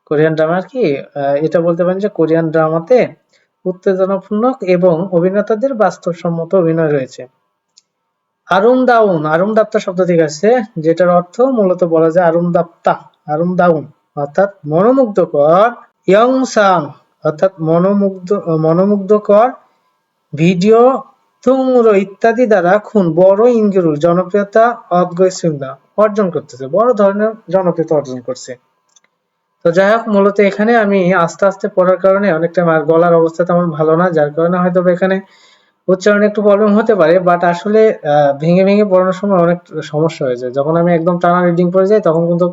কোরিয়ান ড্রামা আর কি এটা বলতে পারেন যে কোরিয়ান ড্রামাতে উত্তেজনাপূর্ণ এবং অভিনেতাদের বাস্তবসম্মত অভিনয় রয়েছে। আরুমদাপ্তা শব্দ থেকে আসছে, যেটার অর্থ মূলত বলা যায় আরুমদাউন অর্থাৎ মনোমুগ্ধকর, ইয়ংসাং অর্থাৎ মনোমুগ্ধকর ভিডিও, তুংরো ইত্যাদি দ্বারা খুন বড় ইঙ্গিরুল জনপ্রিয়তা অর্জন করতেছে, বড় ধরনের জনপ্রিয়তা অর্জন করছে। তো যাই হোক, মূলত এখানে আমি আস্তে আস্তে পড়ার কারণে অনেকটা গলার অবস্থা তেমন ভালো না, যার কারণে হয়তো এখানে উচ্চারণে একটু প্রবলেম হতে পারে, বাট আসলে ভেঙে ভেঙে পড়ানোর সময় অনেক সমস্যা হয়ে যায়। যখন আমি একদম টানা রিডিং পড়ে যাই তখন কিন্তু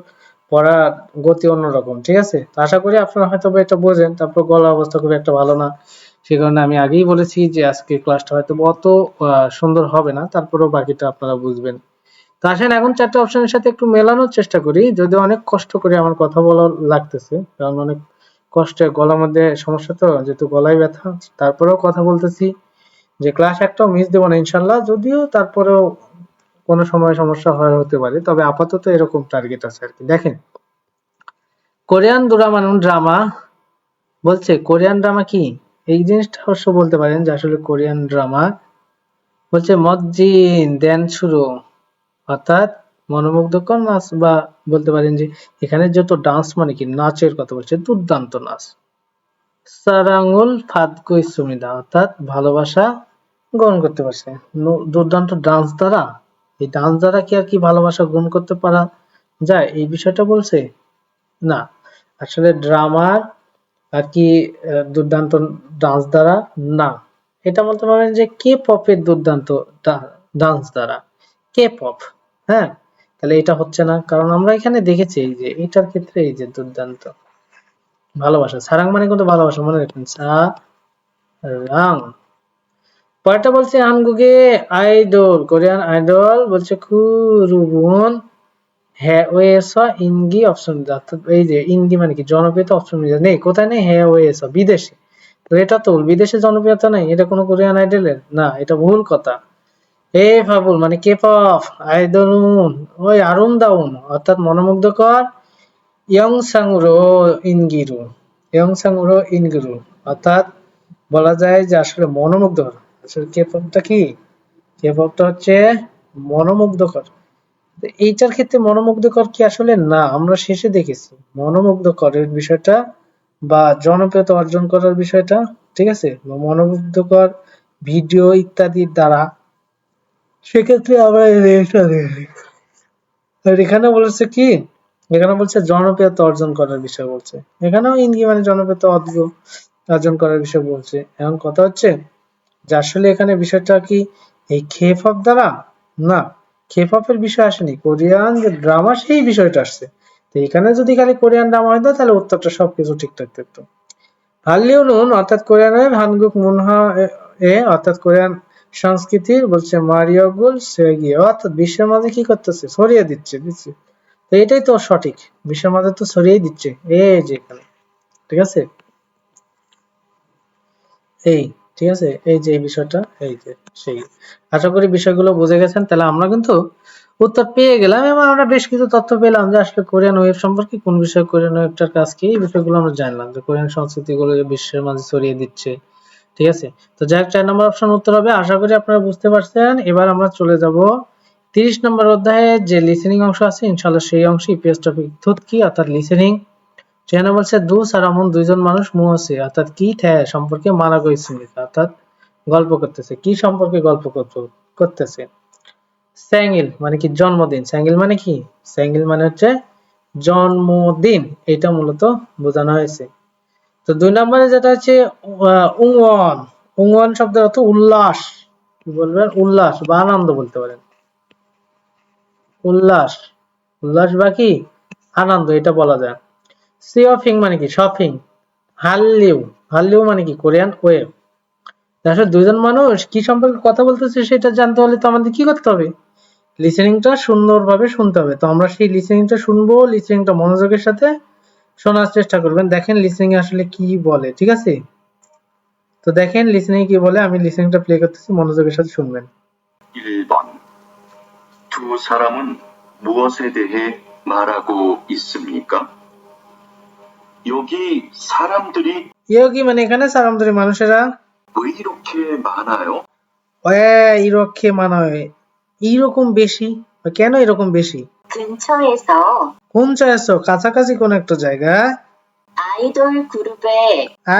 পড়ার গতি অন্যরকম। ঠিক আছে, তো আশা করি আপনারা হয়তো এটা বোঝেন। তারপর গলার অবস্থা খুব একটা ভালো না, সে কারণে আমি আগেই বলেছি যে আজকে ক্লাসটা হয়তো অত সুন্দর হবে না, তারপরেও বাকিটা আপনারা বুঝবেন। তো আসেন এখন চারটে অপশনের সাথে একটু মেলানোর চেষ্টা করি, যদি অনেক কষ্ট করে আমার কথা বলা লাগতেছে, কারণ অনেক কষ্টে গলার মধ্যে সমস্যা, তো যেহেতু গলায় ব্যথা, তারপরেও কথা বলতেছি যে ক্লাস একটাও মিস দেবো না ইনশাল্লাহ, যদিও তারপরেও কোনো সময় সমস্যা হতে পারে, তবে আপাতত এরকম টার্গেট আছে আর কি। দেখেন, কোরিয়ান ড্রামা বলছে, কোরিয়ান ড্রামা কি? এই জিনিসটা অবশ্য বলতে পারেন যে আসলে কোরিয়ান ড্রামা বলছে মজ্জিন দেন শুরু অর্থাৎ মনোমুগ্ধকর নাচ, বা বলতে পারেন যে এখানে যত ডান্স মানে কি নাচের কথা বলছে, দুর্দান্ত নাচ। সারাঙ্গুল ফাদকুই সুমিদা অর্থাৎ ভালোবাসা গ্রহণ করতে পারছে দুর্দান্ত ডান্স দ্বারা। এই ডান্স দ্বারা কি আর কি ভালোবাসা গ্রহণ করতে পারা যায়, এই বিষয়টা বলছে না। আসলে ড্রামার আর কি দুর্দান্ত ডান্স দ্বারা না, এটা বলতে পারেন যে কে পপের দুর্দান্ত ডান্স দ্বারা, কে পপ। হ্যাঁ, তাহলে এটা হচ্ছে না, কারণ আমরা এখানে দেখেছি এই যে এটার ক্ষেত্রে এই যে দুর্দান্ত ভালোবাসা, সারাং মানে কিন্তু ভালোবাসা, মনে রাখবেন সারাং। পরেরটা বলছে হানগুগে আইডল, কোরিয়ান আইডল বলছে কুরুবুন হ্যাঁ ওয়েস ইনগি অপশন, অর্থাৎ এই যে ইনগি মানে কি জনপ্রিয়তা, অপশন নেই, কোথায় নেই? হ্যাঁ ওয়েস বিদেশে, তো এটা তো বিদেশে জনপ্রিয়তা নেই, এটা কোনো কোরিয়ান আইডলের না, এটা ভুল কথা। এ ফাবুল মানে কে পপ, আইডলুন ওই আরুম দাউন অর্থাৎ মনোমুগ্ধকর, ইয়ংসাংরো ইনগিরু অর্থাৎ বলা যায় যে আসলে মনোমুগ্ধকর। আসলে কে পপটা কি? কে পপটা হচ্ছে মনোমুগ্ধকর। এইটার ক্ষেত্রে মনোমুগ্ধকর কি আসলে না, আমরা শেষে দেখেছি মনোমুগ্ধকরের বিষয়টা বা জনপ্রিয়তা অর্জন করার বিষয়টা। ঠিক আছে, মনোমুগ্ধকর ভিডিও ইত্যাদির দ্বারা, সেক্ষেত্রে আমরা এখানে বলেছে কি, এখানে বলছে জনপ্রিয়তা অর্জন করার বিষয় বলছে, এখানেও ইঙ্গি মানে জনপ্রিয়তা অর্জন করার বিষয় বলছে। এখন কথা হচ্ছে যে আসলে এখানে বিষয়টা কি এই খেপপ দ্বারা না, খেপপের বিষয় আসেনি, কোরিয়ান যে ড্রামা সেই বিষয়টা আসছে। তো এখানে যদি খালি কোরিয়ান ড্রামা হইতো তাহলে উত্তরটা সবকিছু ঠিকঠাক থাকতো। হানলিউনুন অর্থাৎ কোরিয়ানের, হানগুক মুনহা অর্থাৎ কোরিয়ান সংস্কৃতির বলছে মারিওগুল সেগিয়ে অর্থাৎ বিশ্বের মাঝে কি করতেছে, ছড়িয়ে দিচ্ছে। তো এটাই তো সঠিক, বিশ্বের মাঝে তো ছড়িয়ে দিচ্ছে এই যে এখানে। ঠিক আছে, এই ঠিক আছে, এই যে এই বিষয়টা, এই যে সেই, আশা করি বিষয়গুলো বুঝে গেছেন। তাহলে আমরা কিন্তু উত্তর পেয়ে গেলাম এবং আমরা বেশ কিছু তথ্য পেলাম যে আসলে কোরিয়ান ওয়েব সম্পর্কে, কোন বিষয়ে কোরিয়ান ওয়েবটার কাজ কি, এই বিষয়গুলো আমরা জানলাম যে কোরিয়ান সংস্কৃতিগুলো যে বিশ্বের মাঝে ছড়িয়ে দিচ্ছে। ঠিক আছে, তো যাই হোক 4 নম্বর অপশন উত্তর হবে। আশা করি আপনারা বুঝতে পারছেন। এবার আমরা চলে যাব 30 নম্বর অধ্যায়ে যে লিসেনিং অংশ আছে ইনশাআল্লাহ সেই অংশে ইপিএস টপিক থুতকি অর্থাৎ লিসেনিং। সেখানে বলছে দু সারামন দুইজন মানুষ মুহসে অর্থাৎ কি থ্যা সম্পর্কে মানা করেছে, অর্থাৎ গল্প করতেছে, কি সম্পর্কে গল্প করতেছে। স্যাঙ্গিল মানে কি জন্মদিন, স্যাঙ্গিল মানে কি, স্যাঙ্গিল মানে হচ্ছে জন্মদিন, এটা মূলত বোঝানো হয়েছে। তো 2 নম্বরে যেটা হচ্ছে উংওয়ান, উংওয়ান শব্দের অর্থ উল্লাস, কি বলবেন, উল্লাস বা আনন্দ বলতে পারেন, উল্লাস, উল্লাস বা কি আনন্দ এটা বলা যায়। সিওফিং মানে কি শপিং, হাল্লিউ, হাল্লিউ মানে কি কোরিয়ান ওয়েব। আসলে দুইজন মানুষ কি সম্পর্কে কথা বলতেছে সেটা জানতে হলে তো আমাদের কি করতে হবে, লিসেনিংটা সুন্দরভাবে শুনতে হবে। তো আমরা সেই লিসেনিংটা শুনবো, লিসেনিংটা মনোযোগের সাথে শোনার চেষ্টা করবেন। দেখেন লিসেনিং আসলে কি বলে, ঠিক আছে। তো দেখেন লিসেনিং কি বলে, আমি লিসেনিংটা প্লে করতেছি, মনোযোগের সাথে শুনবেন। 1번. 두 사람은 무엇에 대해 말하고 있습니까? 여기 사람들이 ইয়োগি মানে এখানে সারামদরি মানুষেরা, 왜 이렇게 많아요? 이렇게 많아요, এইরকম বেশি, কেন এরকম বেশি, 근처에서 কোনচায়সো কাছাকাছি কোন একটা জায়গায়, 아이돌 그룹의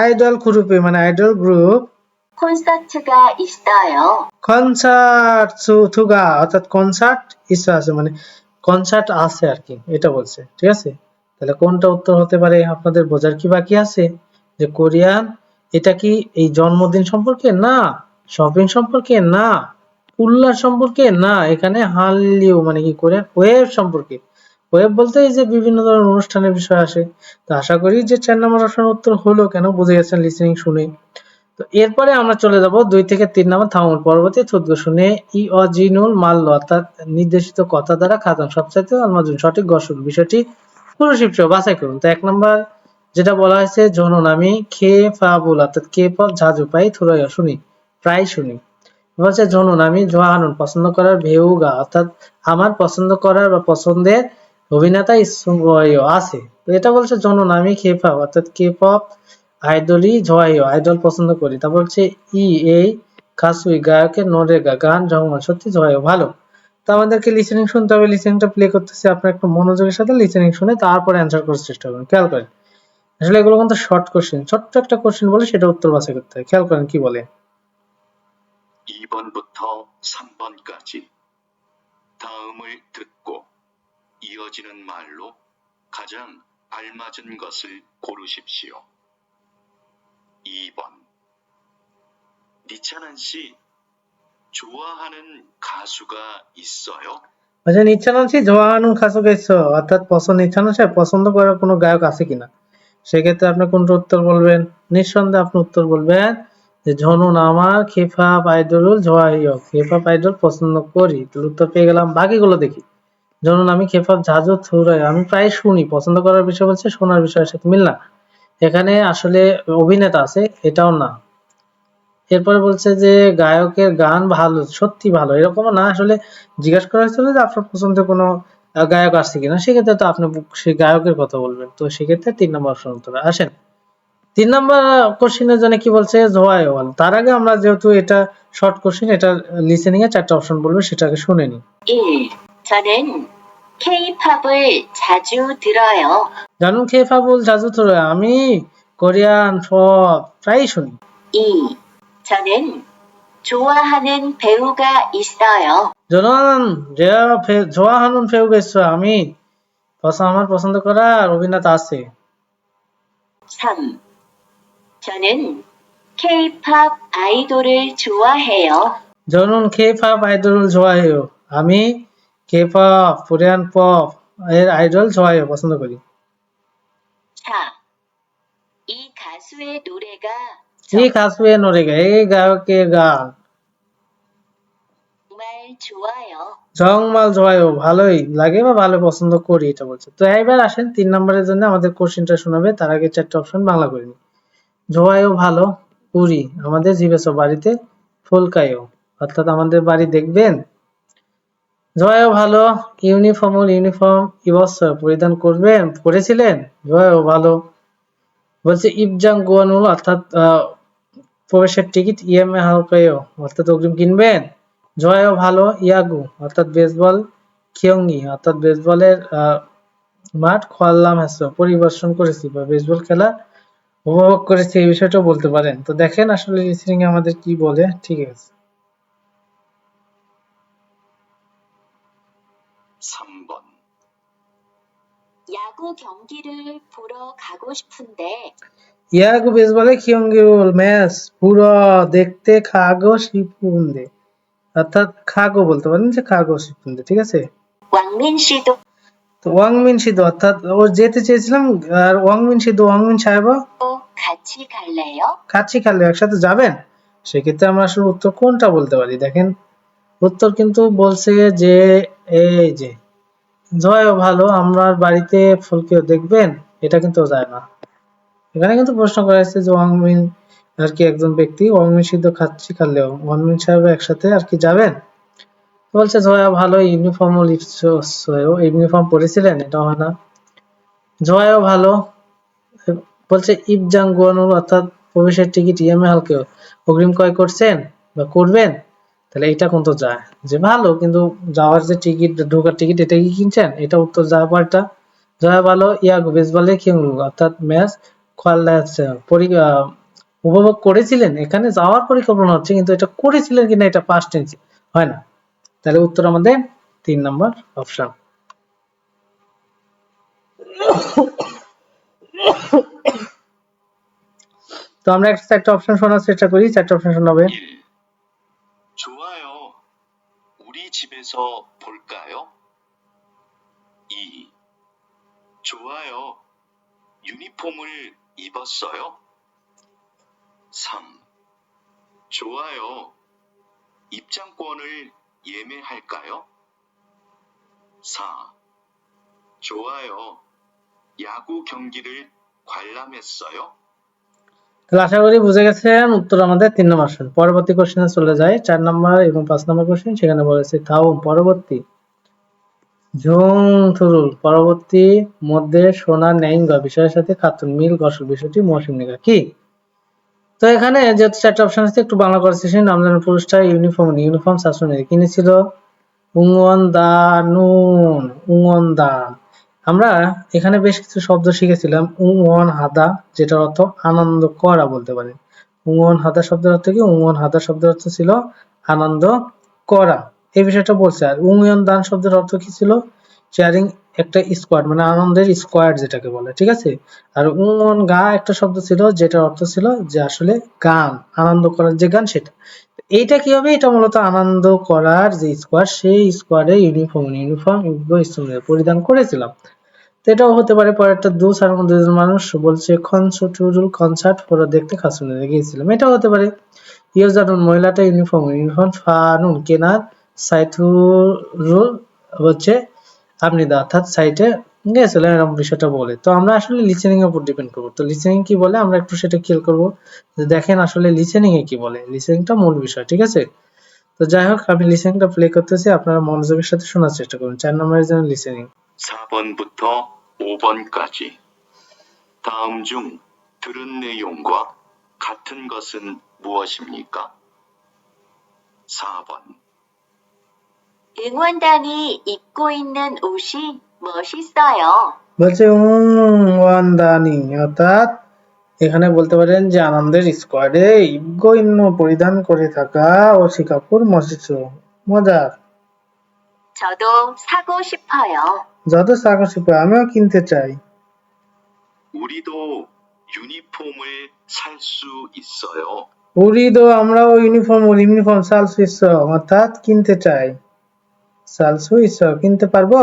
আইডল গ্রুপে মানে আইডল গ্রুপ, 콘서트가 있어요. কনসার্ট সুথুগা অর্থাৎ কনসার্ট ইচ্ছা আছে মানে কনসার্ট আছে আর কি, এটা বলছে। ঠিক আছে, তাহলে কোনটা উত্তর হতে পারে আপনাদের বোঝার কি বাকি আছে, যে কোরিয়ান এটা কি এই জন্মদিন সম্পর্কে না, শপিং সম্পর্কে না, উল্লাস সম্পর্কে না, এখানে হানলিউ মানে কি কোরিয়ান ওয়েব সম্পর্কে। ওয়েব বলতে এই যে বিভিন্ন ধরনের অনুষ্ঠানের বিষয় আসে। তো আশা করি যে 4 নম্বর অপশনের উত্তর হলো, কেন বুঝে গেছেন লিসেনিং শুনে। তো এরপরে আমরা চলে যাব 2 থেকে 3 নম্বর থামুন পরবর্তী থুতগো শুনে ই অজিনুল মাল্ল অর্থাৎ নির্দেশিত কথা দ্বারা খাতান সবচাইতে অলমাজুন সঠিক গঠন বিষয়টি পুরুষিপ্স বাছাই করুন। তো 1 নম্বর যেটা বলা হয়েছে জনন আমি খে ফাবুল অর্থাৎ কে পপ ঝাজু পাই থুরাইয়া শুনি, প্রায় শুনি। বলছে জনন আমি জোহানুন পছন্দ করার ভেউগা অর্থাৎ আমার পছন্দ করার বা পছন্দের অভিনেতা আছে। তো এটা বলছে জনন আমি কে পপ অর্থাৎ কে পপ আইডলই জয় আইডল পছন্দ করি। তারপর হচ্ছে ই এই কাসুই গায়কের নরেগা গান জঙ্গল সত্যি জয় ভালো। তো আমাদেরকে লিসেনিং শুনতে হবে, লিসেনিংটা প্লে করতেছি, আপনার একটু মনোযোগের সাথে লিসেনিং শুনে তারপরে অ্যান্সার করার চেষ্টা করুন। খেয়াল করেন আসলে এগুলো কিন্তু শর্ট কোশ্চেন, ছোট্ট একটা কোশ্চেন বলে সেটা উত্তর বাছাই করতে হয়। খেয়াল করেন কি বলে, 2번부터 3번까지 다음을 듣고 이어지는 말로 가장 알맞은 것을 고르십시오. 2번. 니찬한 씨 좋아하는 가수가 있어요? আচ্ছা নিচ্ছানাঞ্চি জোয়ানুন খাসো গেছো অর্থাৎ পছন্দ নিচ্ছানাঞ্চি পছন্দ করার কোনো গায়ক আছে কিনা, সেক্ষেত্রে আপনি কোনটা উত্তর বলবেন, নিঃসন্দেহে আপনি উত্তর বলবেন যে ঝনুন আমার খেফাপ আইডল জোয়াইও খেফাপ আইডল পছন্দ করি। তাহলে উত্তর পেয়ে গেলাম। বাকিগুলো দেখি, ধরুন আমি খেফাপ ঝাজু থুরাই আমি প্রায় শুনি, পছন্দ করার বিষয় বলছে, শোনার বিষয়ের সাথে মিল না, এখানে আসলে অভিনেতা আছে এটাও না। এরপরে বলছে যে গায়কের গান ভালো সত্যি ভালো এরকমও না, আসলে জিজ্ঞাসা করা হয়েছিল যে আপনার পছন্দের কোনো গায়ক আছে কিনা, সেক্ষেত্রে তো আপনি সেই গায়কের কথা বলবেন। তো সেক্ষেত্রে 3 নম্বর অপশন উত্তর আসেন। 3 নম্বর কোশ্চেনের জন্য কি বলছে জোয়াইওয়াল। তার আগে আমরা যেহেতু এটা শর্ট কোশ্চেন, এটা লিসেনিং এ 4টা অপশন বলবো, সেটাকে শুনে নি। 1. 저는 K-팝을 자주 들어요. জানুন খেফাবুল জাজু থোরে আমি কোরিয়ান পপ প্রায় শুনি। 2. 저는 좋아하는 배우가 있어요. জনন যে জোয়াহানুন ফেউগে 있어 আমি আমার পছন্দ করা অভিনেতা আছে। 3. 저는 K-팝 아이돌을 좋아해요. জনুন K-pop আইডল জোয়াইও আমি K-pop কোরিয়ান পপ এর আইডল জোয়াইও পছন্দ করি। 4. 이 가수의 노래가 এই কাসুয়ে নরেগা এই গায়কের গান 정말 좋아요. জংমাল জোয়াইও ভালোই লাগে বা ভালো পছন্দ করি, এটা বলছে। তো এইবার আসেন 3 নম্বরের জন্য আমাদের কোশ্চেনটা শোনাবে, তার আগে 4টা অপশন বাংলা করে নি। জোয়াইও ভালো, 우리 আমাদের 집에서 বাড়িতে 볼까요? অর্থাৎ আমাদের বাড়ি দেখবেন। 좋아요 ভালো। ইউনিফর্ম 입었어요 পরিধান করবেন করেছিলেন। 좋아요 ভালো। বলছে 입장권으로 অর্থাৎ প্রবেশের টিকিট ইএমএ 할까요? অর্থাৎ অগ্রিম কিনবেন। 좋아요 ভালো। 야구 অর্থাৎ বেসবল 경기 অর্থাৎ বেসবলের মাঠ 관람했어 পরিদর্শন করেছি বা বেসবল খেলা উপভোগ করেছি এই বিষয়টা বলতে পারেন। তো দেখেন আসলে লিসেনিং এ আমাদের কি বলে। ঠিক আছে 3번. 야구 경기를 보러 가고 싶은데 ইয়াগু বেসবলে কিয়ঙ্গিউল ম্যাচ পুরো দেখতে খাগো শিপুন্দে অর্থাৎ খাগো বলতে পারেন যে খাগো শিপুন্দে ঠিক আছে। 왕민 씨도 তো ওয়াংমিন সিদ্ধু অর্থাৎ ও যেতে চেয়েছিলাম আর ওয়াংমিন সিদ্ধু ওয়াংমিন সাহেব 같이 갈래요? কাছি খেলে একসাথে যাবেন সেক্ষেত্রে আমরা আসলে উত্তর কোনটা বলতে পারি দেখেন উত্তর কিন্তু বলছে যে এই যে জয় ভালো আমার বাড়িতে ফুলকেও দেখবেন এটা কিন্তু যায় না এখানে কিন্তু প্রশ্ন করা হয়েছে যে ওয়াংমিন আর কি একজন ব্যক্তি ওয়াংমিন সিদ্ধ খাচ্ছি খালেও ওয়াংমিন সাহেব একসাথে আর কি যাবেন বলছে জয়া ভালো ইউনিফর্ম পরেছিলেন এটা হয় না জয়াও ভালো বলছে ইবজাং গুয়ানুর অর্থাৎ প্রবেশের টিকিট ইএমএ হালকে অগ্রিম ক্রয় করছেন বা করবেন তাহলে এটা কিন্তু যায় যে ভালো কিন্তু যাওয়ার যে টিকিট ঢোকার টিকিট এটা কি কিনছেন এটা উত্তর যাওয়ার পরটা জয়া ভালো ইয়াগো বেসবলে কিংলু অর্থাৎ ম্যাচ খেলা উপভোগ করেছিলেন এখানে যাওয়ার পরিকল্পনা হচ্ছে কিন্তু এটা করেছিলেন কিনা এটা পাস্ট টেন্স হয় না তাহলে উত্তর আমাদের 3 নাম্বার অপশন। তো আমরা একটা অপশন শোনার চেষ্টা করি চারটা অপশন শোনাবে 1. 좋아요. 우리 집에서 볼까요? 2. 좋아요. 유니폼을 입었어요? 3. 좋아요. 입장권을 예매할까요? 4. 좋아요. 야구 경기를 관람했어요? তাহলে আশা করি বুঝে গেছেন উত্তর আমাদের 3 নম্বর অপশন। পরবর্তী কোশ্চেনে চলে যায় 4 নাম্বার এবং 5 নাম্বার কোশ্চেন সেখানে বলেছে থাউম পরবর্তী ঝুং থুরুল পরবর্তী মধ্যে সোনা নেইঙ্গা বিষয়ের সাথে খাতুন মিল গসল বিষয়টি মৌসুম নিগা কি তো এখানে যে চারটা অপশন আছে একটু বাংলা করার চেষ্টা নামলেন পুরুষটা ইউনিফর্ম শাসনে কিনেছিল উঙ্গন দান আমরা এখানে বেশ কিছু শব্দ শিখেছিলাম উঙ্গন হাদা যেটার অর্থ আনন্দ করা বলতে পারেন উঙ্গন হাদা শব্দের অর্থ কি উঙ্গন হাদা শব্দের অর্থ ছিল আনন্দ করা এই বিষয়টা বলছে আর উঙ্গন দান শব্দের অর্থ কি ছিল শেয়ারিং একটা স্কোয়াড মানে আনন্দের স্কোয়াড যেটাকে বলে ঠিক আছে আর উঙ্গন গা একটা শব্দ ছিল যেটার অর্থ ছিল যে আসলে গান আনন্দ করার যে গান সেটা এইটা কি হবে এটা মূলত আনন্দ করার যে স্কোয়াড সেই স্কোয়াডে ইউনিফর্ম পরিধান করেছিলাম তো এটাও হতে পারে পরেরটা দুসার মধ্যে মানুষ বলছে কনসার্ট পুরো দেখতে খাসুনে গিয়েছিলাম এটাও হতে পারে ইউজানুন মহিলাটা ইউনিফর্ম ফানুন কেনার সাইটুরুল হচ্ছে আপনি অর্থাৎ সাইটে গেছিলেন এরকম বিষয়টা বলে তো আমরা আসলে লিসেনিং এর উপর ডিপেন্ড করবো তো লিসেনিং কি বলে আমরা একটু সেটা খেয়াল করবো যে দেখেন আসলে লিসেনিং এ কি বলে লিসেনিংটা মূল বিষয় ঠিক আছে তো যাই হোক আমি লিসেনিংটা প্লে করতেছি আপনারা মনোযোগের সাথে শোনার চেষ্টা করুন 4 নম্বরের জন্য লিসেনিং 4번부터 5번까지. 다음 중 들은 내용과 같은 것은 무엇입니까? 4번. 응원단이 입고 있는 옷이 멋있어요. বলছে ওয়ান্দানি অর্থাৎ এখানে বলতে পারেন যে আনন্দের স্কোয়াডে ইবগোইন্ন পরিধান করে থাকা ও শিকাপুর মজার 저도 사고 싶어요. যত সাকসিপ আমিও কিনতে চাই 우리도 유니폼을 살 수 있어요. উরিদো আমরাও ইউনিফর্ম সালসু ইচ্ছ অর্থাৎ কিনতে চাই সালসু ইচ্ছ কিনতে পারবো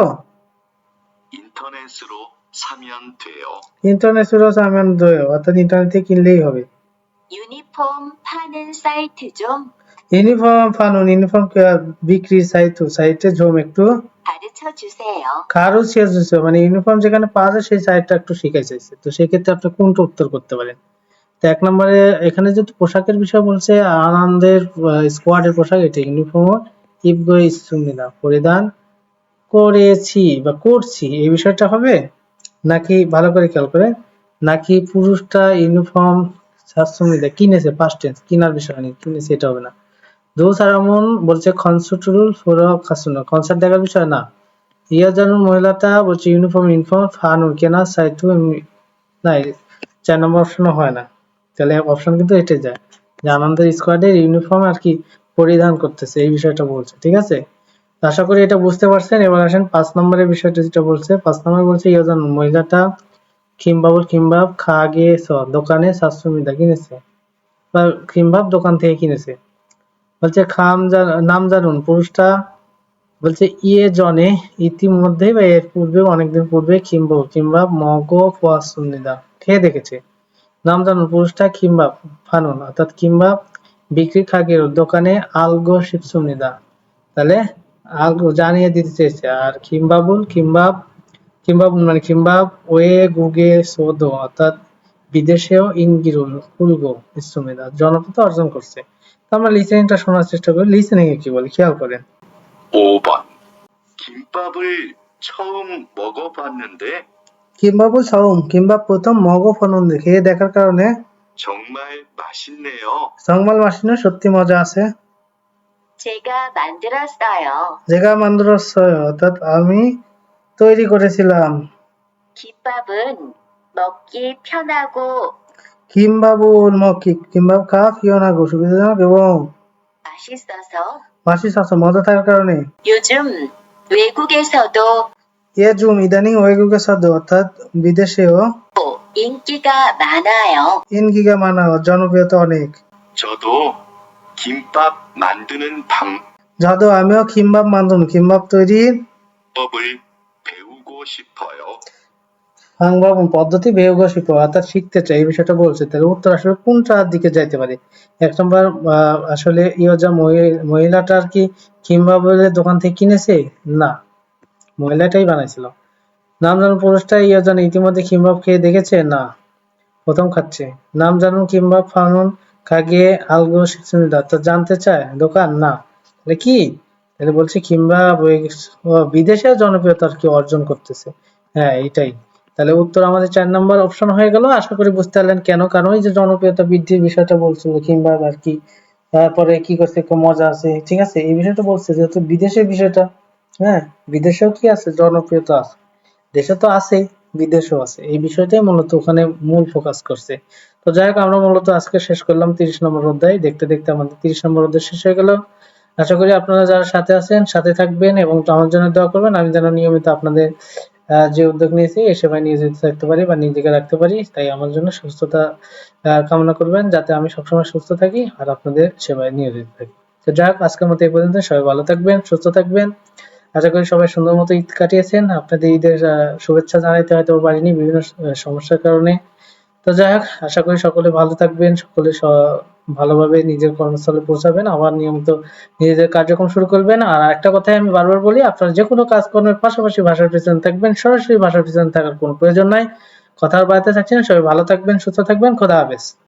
인터넷으로 사면 돼요. ইন্টারনেটে সামান দয় অর্থাৎ ইন্টারনেট থেকে কিনলেই হবে 유니폼 파는 사이트 좀 ইউনিফর্ম বিক্রি সাইটে ঝোম একটু 가르쳐 주세요. কারো শেষ মানে ইউনিফর্ম যেখানে পাওয়া যায় সেই সাইটটা একটু শিখাই চাইছে তো সেক্ষেত্রে আপনি কোনটা উত্তর করতে পারেন তো 1 নম্বরে এখানে যেহেতু পোশাকের বিষয় বলছে, আনন্দের স্কোয়াডের পোশাক এটা ইউনিফর্ম ইবগো ইসুমিদা পরিধান করেছি বা করছি, এই বিষয়টা হবে নাকি ভালো করে খেয়াল করে, নাকি পুরুষটা ইউনিফর্ম সাসুমিদা কিনেছে, পাস্ট টেন্স, কিনার বিষয় নেই, কিনেছে এটা হবে না। দো সারামন বলছে কনসার্টুল ফোরা খাসুনা, কনসার্ট দেখার বিষয় না। ইয়া জানুন মহিলাটা বলছে ইউনিফর্ম ফানুন কেনা সাইটু না, 4 নম্বর অপশনও হয় না, তাহলে অপশন কিন্তু এটাই যায় যে আনন্দের স্কোয়াডের ইউনিফর্ম আর কি পরিধান করতেছে, এই বিষয়টা বলছে। ঠিক আছে, আশা করি এটা বুঝতে পারছেন। এবার আসেন 5 নম্বরের বিষয়টা, যেটা বলছে 5 নম্বরে বলছে ইয়া জানুন মহিলাটা কিমবাবুর কিমবাব খাগেস দোকানে সাসুমিদা কিনেছে বা কিমবাব দোকান থেকে কিনেছে। বলছে নাম জানুন পুরুষটা বলছে ইয়ে জনে ইতিমধ্যে বা এর পূর্বে অনেকদিন পূর্বে কিমবাব মগো ফাসুমিদা খেয়ে দেখেছে। নাম জানুন পুরুষটা কিমবাব ফানুন অর্থাৎ কিমবাব বিক্রি খাগের দোকানে আলগো শিপসুমিদা, তাহলে আলগো জানিয়ে দিতে চেয়েছে। আর কিমবাব মানে কিমবাব ওয়ে গুগে সোদো অর্থাৎ বিদেশেও ইনগিরুল হুলগো ইসুমিদা জনপ্রিয়তা অর্জন করছে। তো আমরা লিসেনিংটা শোনার চেষ্টা করি, লিসেনিং এ কি বলে খেয়াল করেন। 5번. 김밥을 처음 먹어봤는데 কিমবাবু সাউম কিমবাব প্রথম মগো ফানুন খেয়ে দেখার কারণে 정말 맛있네요. সংমাল মাসিনো সত্যি মজা আছে। 제가 만들었어요. 제가 만들었어요 অর্থাৎ আমি তৈরি করেছিলাম। 김밥은 먹기 편하고 কিমবাবুর মকি কিমবাব খাওয়া কিয়নাগো সুবিধাজনক এবং 맛있어서 মাসিসাসো মজা থাকার কারণে 요즘 외국에서도 예좀 ইদানিং ওয়েগুগে সাদো অর্থাৎ বিদেশেও 인기가 많아요. ইনগিগা মানা জনপ্রিয়তা অনেক। 저도 김밥 만드는 যদ আমিও কিমবাব মান্দুম কিমবাব তৈরির 방법을 배우고 싶어요. হাংবাব পদ্ধতি বেয়োগ শিখো অর্থাৎ শিখতে চাই, এই বিষয়টা বলছে। তাহলে উত্তর আসলে কোনটার দিকে যাইতে পারে? 1 নম্বর আসলে ইয়োজা মহিলাটার কি কিমবাবের দোকান থেকে কিনেছে? না, মহিলাটাই বানাইছিল। নাম জানুন পুরুষটা ইয়োজন ইতিমধ্যে কিমবাব খেয়ে দেখেছে? না, প্রথম খাচ্ছে। নাম জানুন কিমবাব ফানুন খাগে আলগো শিখসুমিদা অর্থাৎ জানতে চায় দোকান? না, তাহলে কি? তাহলে বলছে কিমবাব বিদেশেও জনপ্রিয়তা আর কি অর্জন করতেছে। হ্যাঁ এটাই, তাহলে উত্তর আমাদের 4 নম্বর অপশন হয়ে গেল। আশা করি বুঝতে পারলেন কেন, কারণ ওই যে জনপ্রিয়তা বৃদ্ধির বিষয়টা বলছিল কিমবাব আর কি, তারপরে কি করছে খুব মজা আছে। ঠিক আছে, এই বিষয়টা বলছে যেহেতু বিদেশের বিষয়টা, হ্যাঁ বিদেশেও কি আছে জনপ্রিয়তা আছে, দেশে তো আছে বিদেশেও আছে, এই বিষয়টাই মূলত ওখানে মূল ফোকাস করছে। তো যাই হোক, আমরা মূলত আজকে শেষ করলাম 30 নম্বর অধ্যায়। দেখতে দেখতে আমাদের 30 নম্বর অধ্যায় শেষ হয়ে গেল। আশা করি আপনারা যারা সাথে আছেন সাথে থাকবেন এবং আমার জন্য দোয়া করবেন, আমি যেন নিয়মিত আপনাদের যে উদ্যোগ নিয়েছি এই সেবায় নিয়োজিত থাকতে পারি বা নিজেকে রাখতে পারি। তাই আমার জন্য সুস্থতা কামনা করবেন, যাতে আমি সবসময় সুস্থ থাকি আর আপনাদের সেবায় নিয়োজিত থাকি। তো যাই হোক, আজকের মতো এই পর্যন্ত। সবাই ভালো থাকবেন, সুস্থ থাকবেন। আশা করি সবাই সুন্দর মতো ঈদ কাটিয়েছেন। আপনাদের ঈদের শুভেচ্ছা জানাইতে হয়তো পারিনি বিভিন্ন সমস্যার কারণে। তো যাই হোক, আশা করি সকলে ভালো থাকবেন, সকলে ভালোভাবে নিজের কর্মস্থলে পৌঁছাবেন, আবার নিয়মিত নিজেদের কার্যক্রম শুরু করবেন। আর একটা কথাই আমি বারবার বলি, আপনারা যে কোনো কাজকর্মের পাশাপাশি ভাষার পিছনে থাকবেন, সরাসরি ভাষার পিছনে থাকার কোনো প্রয়োজন নাই। কথার বাড়িতে থাকছেন, সবাই ভালো থাকবেন, সুস্থ থাকবেন, খোদা হাফেজ।